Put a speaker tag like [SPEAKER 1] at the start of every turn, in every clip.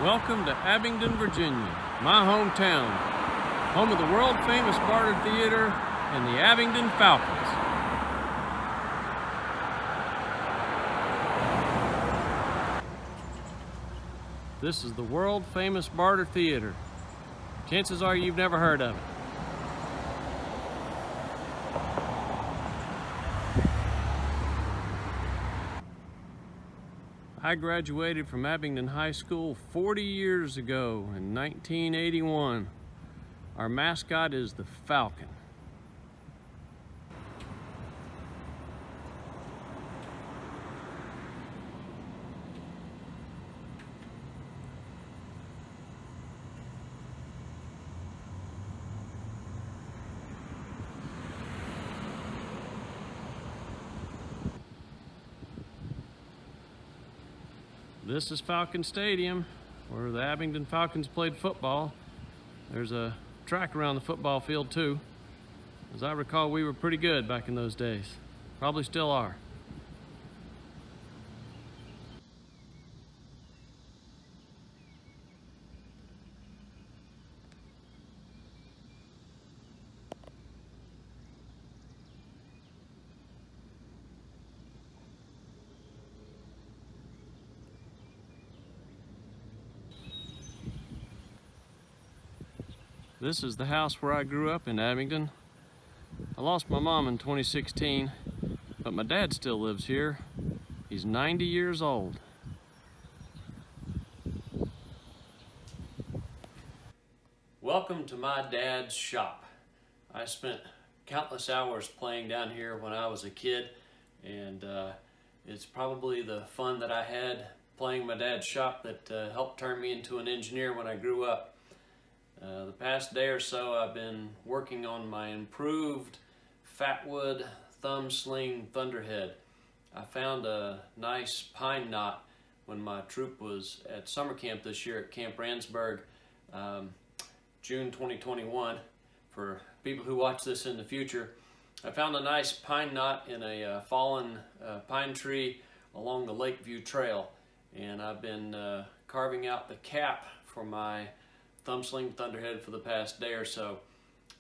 [SPEAKER 1] Welcome to Abingdon, Virginia, my hometown, home of the world-famous Barter Theater and the Abingdon Falcons. This is the world-famous Barter Theater. Chances are you've never heard of it. I graduated from Abingdon High School 40 years ago in 1981. Our mascot is the Falcon. This is Falcon Stadium, where the Abingdon Falcons played football. There's a track around the football field too. As I recall, we were pretty good back in those days. Probably still are. This is the house where I grew up in Abingdon. I lost my mom in 2016, but my dad still lives here. He's 90 years old. Welcome to my dad's shop. I spent countless hours playing down here when I was a kid, and it's probably the fun that I had playing my dad's shop that helped turn me into an engineer when I grew up. The past day or so I've been working on my improved Fatwood Thumb Sling Thunderhead. I found a nice pine knot when my troop was at summer camp this year at Camp Randsburg, June 2021. For people who watch this in the future, I found a nice pine knot in a fallen pine tree along the Lakeview Trail, and I've been carving out the cap for my Thumb Sling Thunderhead for the past day or so.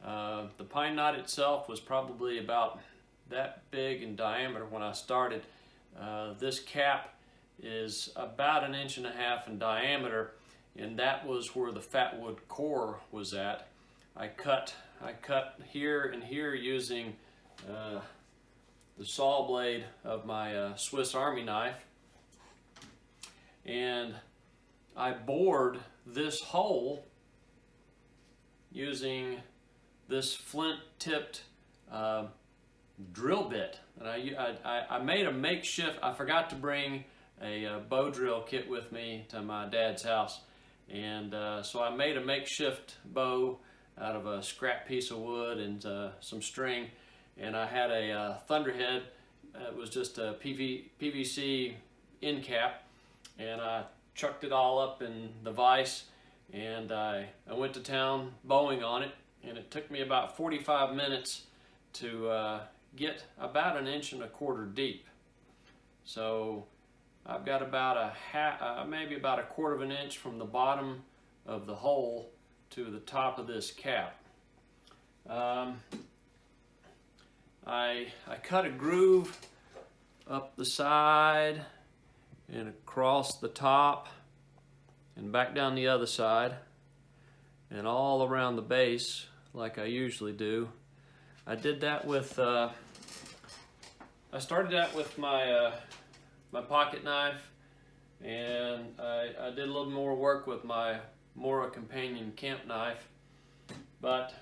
[SPEAKER 1] The pine knot itself was probably about that big in diameter when I started. This cap is about 1.5 inches in diameter, and that was where the Fatwood core was at. I cut here and here using the saw blade of my Swiss Army knife, and I bored this hole using this flint-tipped drill bit. And I made a makeshift. I forgot to bring a bow drill kit with me to my dad's house, and so I made a makeshift bow out of a scrap piece of wood and some string, and I had a Thunderhead. It was just a PVC end cap, and I chucked it all up in the vise, and I went to town bowing on it, and it took me about 45 minutes to get about 1.25 inches deep. So I've got about maybe about 1/4 inch from the bottom of the hole to the top of this cap. I cut a groove up the side and across the top and back down the other side and all around the base like I usually do. I did that with I started that with my my pocket knife, and I did a little more work with my Mora companion camp knife, but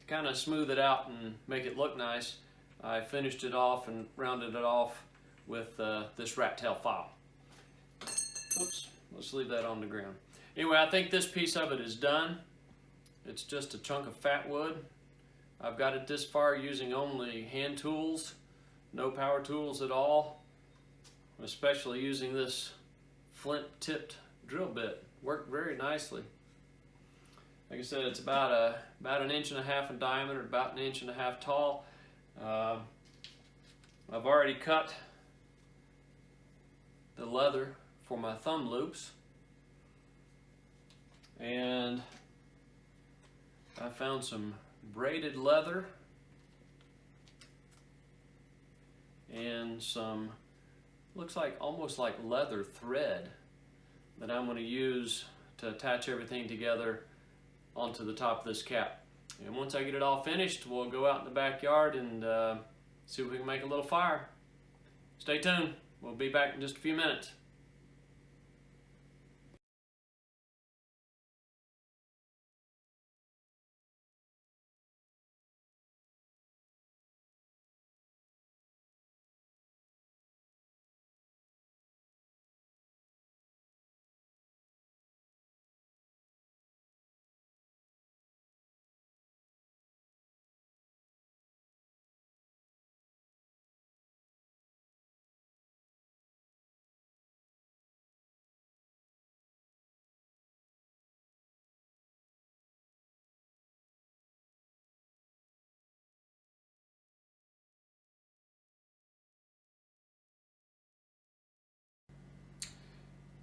[SPEAKER 1] to kind of smooth it out and make it look nice, I finished it off and rounded it off with this rat tail file. Oops, let's leave that on the ground. Anyway, I think this piece of it is done. It's just a chunk of fat wood. I've got it this far using only hand tools, no power tools at all, especially using this flint-tipped drill bit. Worked very nicely. Like I said, it's about 1.5 inches in diameter, about 1.5 inches tall. I've already cut the leather for my thumb loops, and I found some braided leather and some, looks like almost like leather thread that I'm going to use to attach everything together onto the top of this cap. And once I get it all finished, we'll go out in the backyard and see if we can make a little fire. Stay tuned. We'll be back in just a few minutes.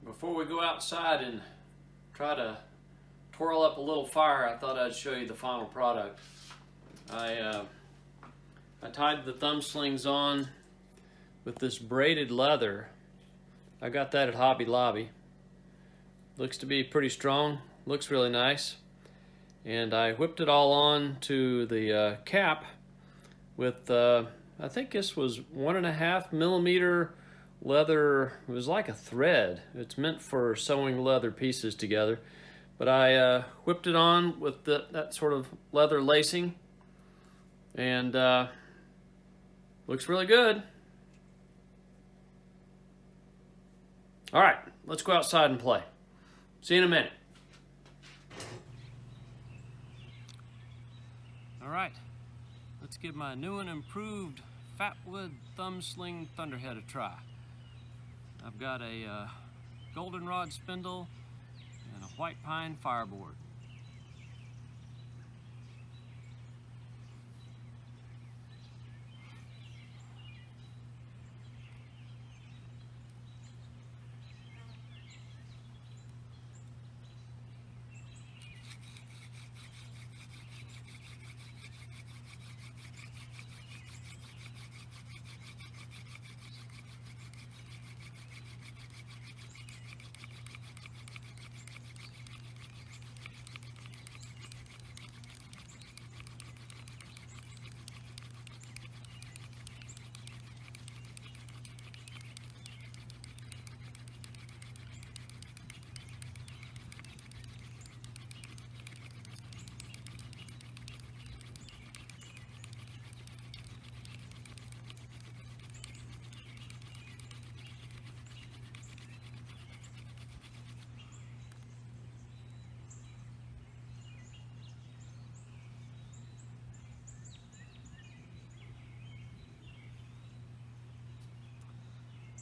[SPEAKER 1] Before we go outside and try to twirl up a little fire, I thought I'd show you the final product. I tied the thumb slings on with this braided leather. I got that at Hobby Lobby. Looks to be pretty strong, looks really nice. And I whipped it all on to the cap with, I think this was 1.5 millimeter leather. It was like a thread. It's meant for sewing leather pieces together. But I whipped it on with that sort of leather lacing, and looks really good. All right, let's go outside and play. See you in a minute. All right, let's give my new and improved Fatwood Thumb Sling Thunderhead a try. I've got a goldenrod spindle and a white pine fireboard.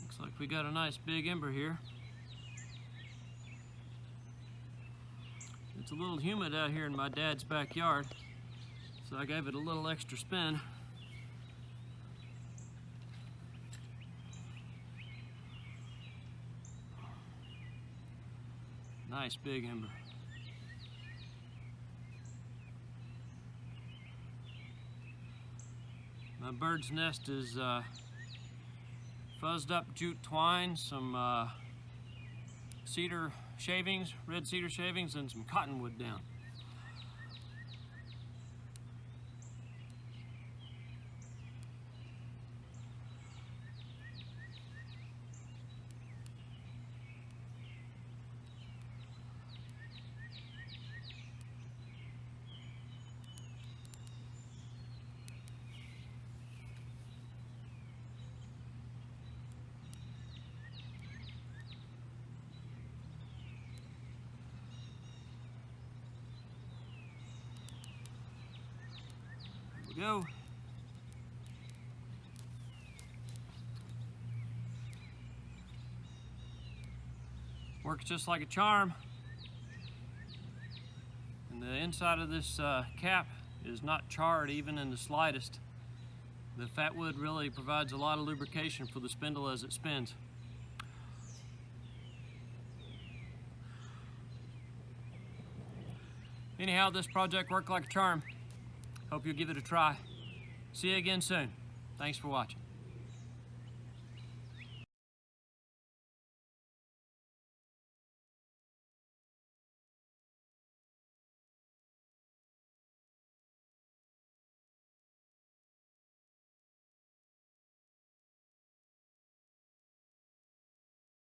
[SPEAKER 1] Looks like we got a nice big ember here. It's a little humid out here in my dad's backyard, so I gave it a little extra spin. Nice big ember. My bird's nest is fuzzed up jute twine, some cedar shavings, red cedar shavings, and some cottonwood down. Go. Works just like a charm. And the inside of this cap is not charred even in the slightest. The Fatwood really provides a lot of lubrication for the spindle as it spins. Anyhow, this project worked like a charm. Hope you'll give it a try. See you again soon. Thanks for watching.